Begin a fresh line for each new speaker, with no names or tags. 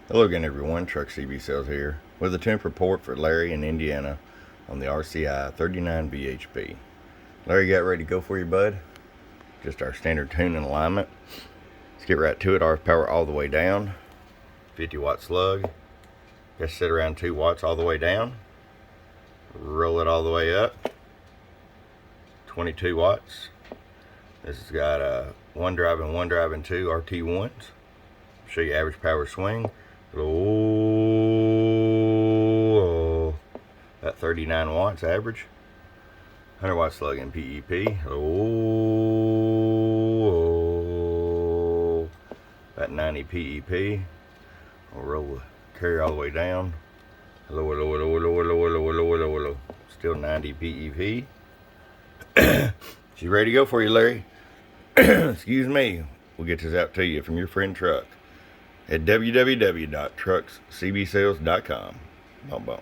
Hello again everyone, Truck CB Sales here with a temp report for Larry in Indiana on the RCI-39VHP. Larry, got ready to go for you, bud? Just our standard tune and alignment. Let's get right to it. RF power all the way down, 50 watt slug. Just set around 2 watts all the way down. Roll it all the way up, 22 watts. This has got one drive and 2 RT1s. Show you average power swing. Oh, about 39 watts average. 100 watt slug in PEP. Oh, about 90 PEP. I'll roll the carrier all the way down. Lower, lower, lower, lower, lower, lower, lower, lower, lower. Still 90 PEP. She's ready to go for you, Larry. Excuse me. We'll get this out to you from your friend Truck at www.truckscbsales.com. Bum bum.